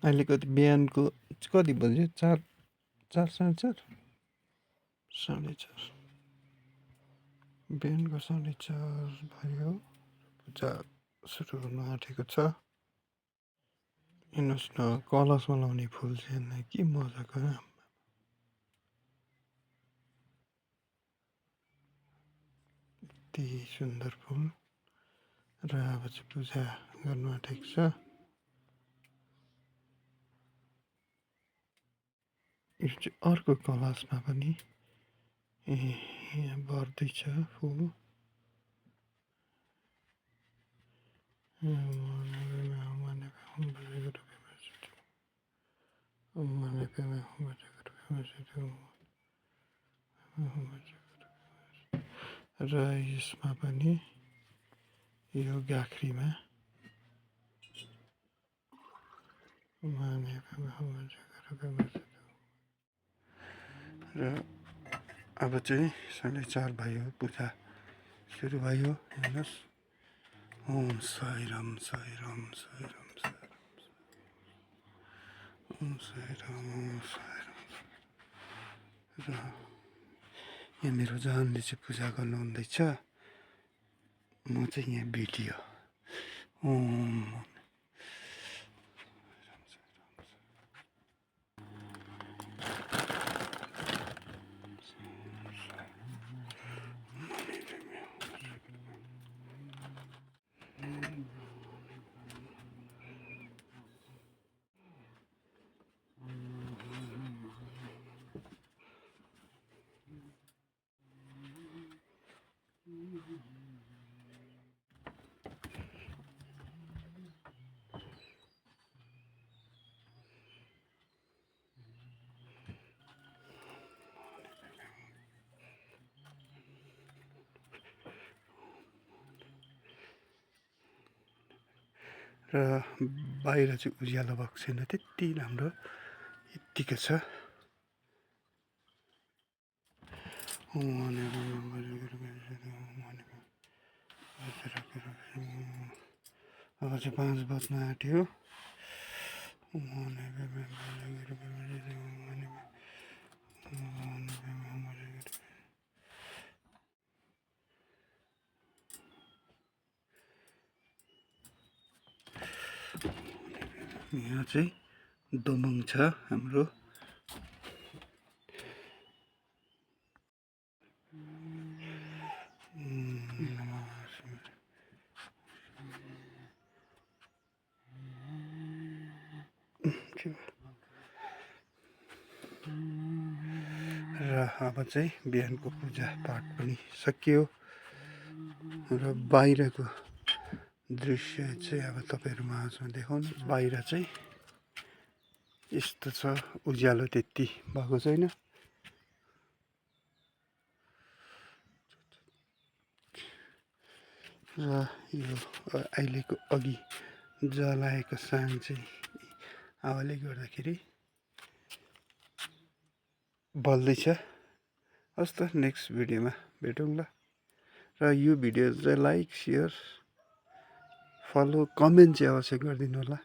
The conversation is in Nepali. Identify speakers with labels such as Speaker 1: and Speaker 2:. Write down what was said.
Speaker 1: अहिले कति बिहानको कति बज्यो 4 4 4:30 4:30 बिहानको 4:30 भयो पूजा सुरु हुन आँटेको छ हेर्नुहोस् न कलशमा लाउने फुल चाहिँ के मजाको यति सुन्दर फुल र अब चाहिँ पूजा गर्नु आँटेको छ यो चाहिँ अर्को कलशमा पनि यहाँ बढ्दैछ फुल र यसमा पनि यो गाख्रीमा र अब चाहिँ 4:30 भयो पूजा सुरु भयो हेर्नुहोस् ओम साई राम साई राम साई राम ओम साई राम र यहाँ मेरो जानले चाहिँ पूजा गर्नु हुँदैछ म चाहिँ यहाँ भिडियो ओम र बाहिर चाहिँ उज्यालो भएको छैन त्यति राम्रो यत्तिको छ अब चाहिँ 5 बज्न आँट्यो यहाँ चाहिँ दोमङ छ हाम्रो र अब चाहिँ बिहानको पूजा पाठ पनि सकियो र बाहिरको दृश्य चाहिँ अब तपाईँहरू माझमा देखाउनु बाहिर चाहिँ यस्तो छ उज्यालो त्यति भएको छैन र यो अहिलेको अघि जलाएको साङ चाहिँ हावाले गर्दाखेरि बल्दैछ हस् त नेक्स्ट भिडियोमा भेटौँला र यो भिडियो चाहिँ लाइक सेयर फलो कमेन्ट चाहिँ अवश्य गरिदिनु होला